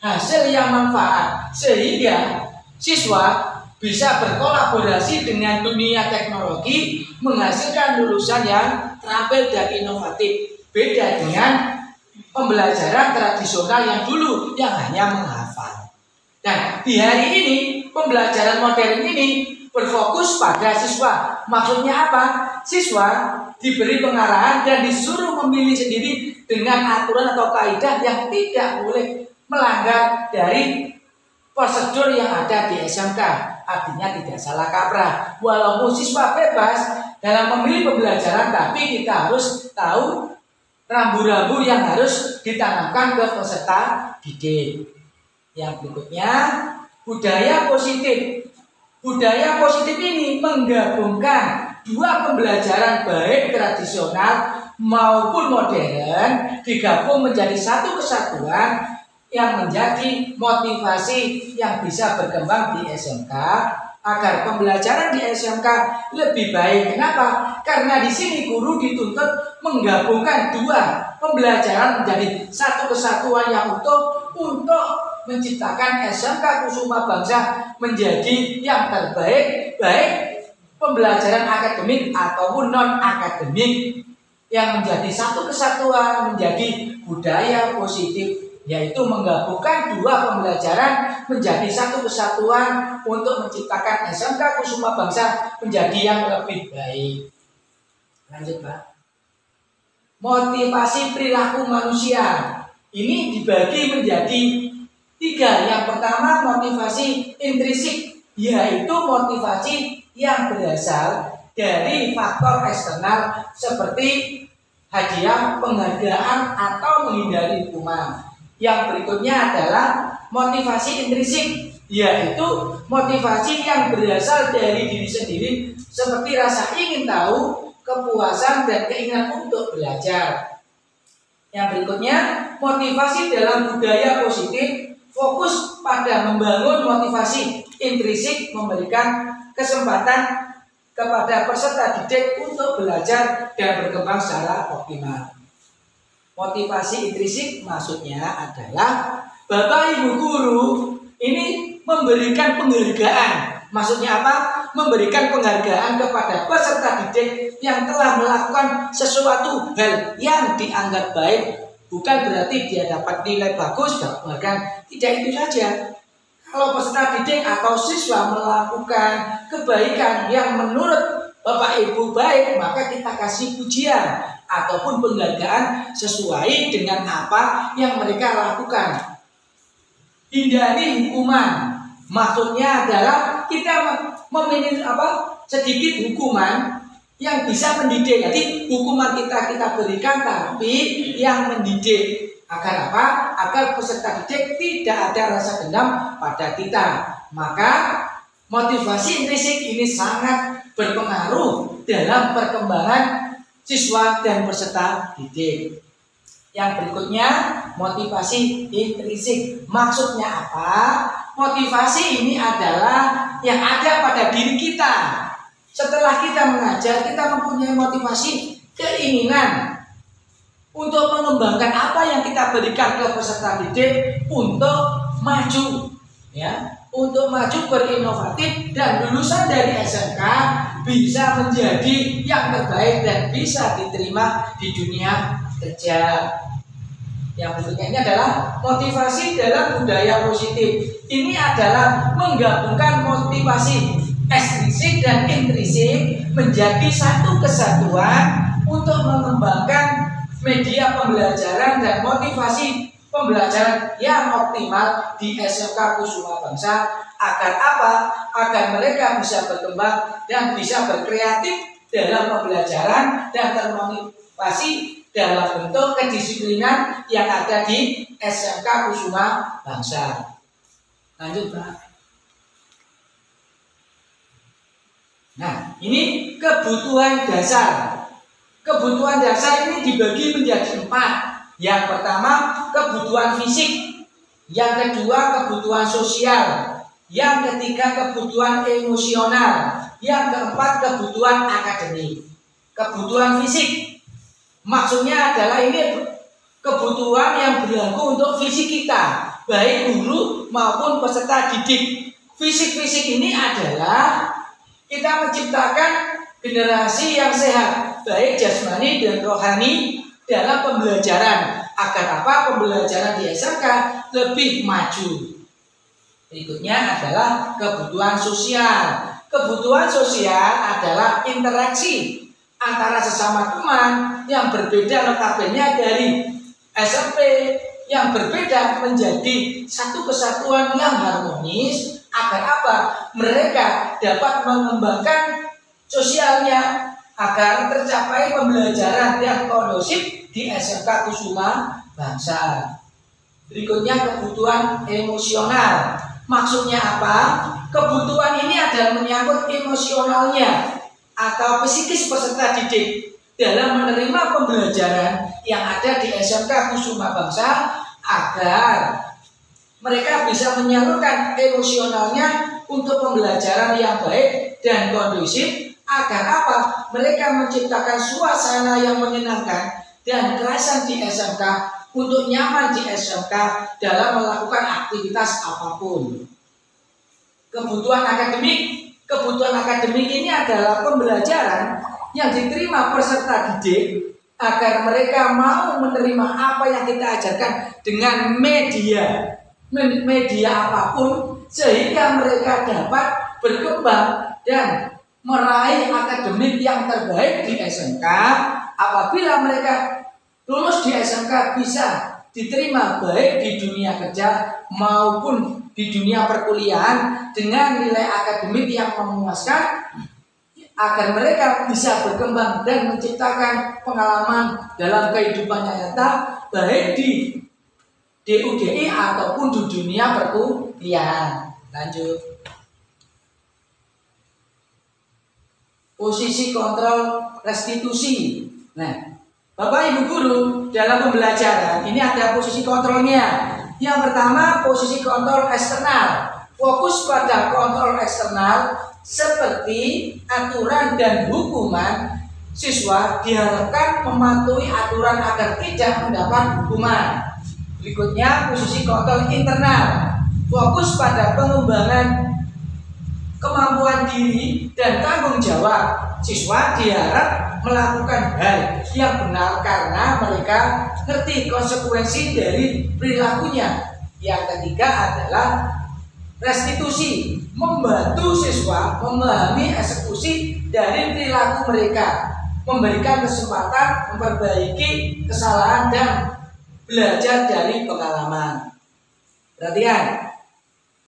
hasil yang manfaat, sehingga siswa bisa berkolaborasi dengan dunia teknologi, menghasilkan lulusan yang terampil dan inovatif. Beda dengan pembelajaran tradisional yang dulu yang hanya menghafal. Dan di hari ini pembelajaran modern ini berfokus pada siswa. Maksudnya apa? Siswa diberi pengarahan dan disuruh memilih sendiri dengan aturan atau kaidah yang tidak boleh melanggar dari prosedur yang ada di SMK. Artinya tidak salah kaprah. Walaupun siswa bebas dalam memilih pembelajaran, tapi kita harus tahu rambu-rambu yang harus ditanamkan ke peserta didik. Yang berikutnya, budaya positif. Budaya positif ini menggabungkan dua pembelajaran baik tradisional maupun modern, digabung menjadi satu kesatuan yang menjadi motivasi yang bisa berkembang di SMK agar pembelajaran di SMK lebih baik. Kenapa? Karena di sini guru dituntut menggabungkan dua pembelajaran menjadi satu kesatuan yang utuh untuk menciptakan SMK Kusuma Bangsa menjadi yang terbaik, baik pembelajaran akademik ataupun non akademik, yang menjadi satu kesatuan menjadi budaya positif, yaitu menggabungkan dua pembelajaran menjadi satu kesatuan untuk menciptakan SMK Kusuma Bangsa menjadi yang lebih baik. Lanjut, Pak. Motivasi perilaku manusia ini dibagi menjadi tiga. Yang pertama, motivasi intrinsik, yaitu motivasi yang berasal dari faktor eksternal seperti hadiah, penghargaan, atau menghindari hukuman. Yang berikutnya adalah motivasi intrinsik, yaitu motivasi yang berasal dari diri sendiri seperti rasa ingin tahu, kepuasan, dan keinginan untuk belajar. Yang berikutnya, motivasi dalam budaya positif fokus pada membangun motivasi intrinsik, memberikan kesempatan kepada peserta didik untuk belajar dan berkembang secara optimal. Motivasi intrinsik maksudnya adalah Bapak Ibu guru ini memberikan penghargaan. Maksudnya apa? Memberikan penghargaan kepada peserta didik yang telah melakukan sesuatu hal yang dianggap baik. Bukan berarti dia dapat nilai bagus, bahkan tidak itu saja. Kalau peserta didik atau siswa melakukan kebaikan yang menurut Bapak Ibu baik, maka kita kasih pujian ataupun penghargaan sesuai dengan apa yang mereka lakukan. Hindari hukuman. Maksudnya adalah kita memilih sedikit hukuman yang bisa mendidik. Jadi hukuman kita berikan tapi yang mendidik. Agar apa? Agar peserta didik tidak ada rasa dendam pada kita. Maka motivasi intrinsik ini sangat berpengaruh dalam perkembangan siswa dan peserta didik. Yang berikutnya, motivasi intrinsik. Maksudnya apa? Motivasi ini adalah yang ada pada diri kita. Setelah kita mengajar, kita mempunyai motivasi, keinginan untuk mengembangkan apa yang kita berikan ke peserta didik untuk maju, ya, untuk maju berinovatif dan lulusan dari SMK bisa menjadi yang terbaik dan bisa diterima di dunia kerja. Yang berikutnya ini adalah motivasi dalam budaya positif. Ini adalah menggabungkan motivasi ekstrinsik dan intrinsik menjadi satu kesatuan untuk mengembangkan media pembelajaran dan motivasi pembelajaran yang optimal di SMK Kusuma Bangsa. Agar apa? Agar mereka bisa berkembang dan bisa berkreatif dalam pembelajaran dan termotivasi dalam bentuk kedisiplinan yang ada di SMK Kusuma Bangsa. Lanjut, Pak. Nah, ini kebutuhan dasar. Kebutuhan dasar ini dibagi menjadi 4. Yang pertama, kebutuhan fisik. Yang kedua, kebutuhan sosial. Yang ketiga, kebutuhan emosional. Yang keempat, kebutuhan akademik. Kebutuhan fisik maksudnya adalah ini kebutuhan yang berlaku untuk fisik kita, baik guru maupun peserta didik. Fisik ini adalah kita menciptakan generasi yang sehat, baik jasmani dan rohani dalam pembelajaran. Agar apa? Pembelajaran di SMK lebih maju. Berikutnya adalah kebutuhan sosial. Kebutuhan sosial adalah interaksi antara sesama teman yang berbeda notabene dari SMP yang berbeda menjadi satu kesatuan yang harmonis. Agar apa? Mereka dapat mengembangkan sosialnya agar tercapai pembelajaran yang kondusif di SMK Kusuma Bangsa. Berikutnya kebutuhan emosional. Maksudnya apa? Kebutuhan ini adalah menyangkut emosionalnya atau psikis peserta didik dalam menerima pembelajaran yang ada di SMK Kusuma Bangsa agar mereka bisa menyalurkan emosionalnya untuk pembelajaran yang baik dan kondusif. Agar apa? Mereka menciptakan suasana yang menyenangkan dan kerasan di SMK untuk nyaman di SMK dalam melakukan aktivitas apapun. Kebutuhan akademik ini adalah pembelajaran yang diterima peserta didik agar mereka mau menerima apa yang kita ajarkan dengan media apapun sehingga mereka dapat berkembang dan meraih akademik yang terbaik di SMK. Apabila mereka lulus di SMK bisa diterima baik di dunia kerja maupun di dunia perkuliahan dengan nilai akademik yang memuaskan agar mereka bisa berkembang dan menciptakan pengalaman dalam kehidupan nyata baik di DUDI ataupun di dunia perkuliahan. Lanjut. Posisi kontrol restitusi. Nah, Bapak Ibu guru, dalam pembelajaran ini ada posisi kontrolnya. Yang pertama, posisi kontrol eksternal. Fokus pada kontrol eksternal seperti aturan dan hukuman. Siswa diharapkan mematuhi aturan agar tidak mendapat hukuman. Berikutnya, posisi kontrol internal. Fokus pada pengembangan kemampuan diri dan tanggung jawab. Siswa diharap melakukan hal yang benar karena mereka ngerti konsekuensi dari perilakunya. Yang ketiga adalah restitusi, membantu siswa memahami eksekusi dari perilaku mereka, memberikan kesempatan memperbaiki kesalahan dan belajar dari pengalaman. Perhatikan,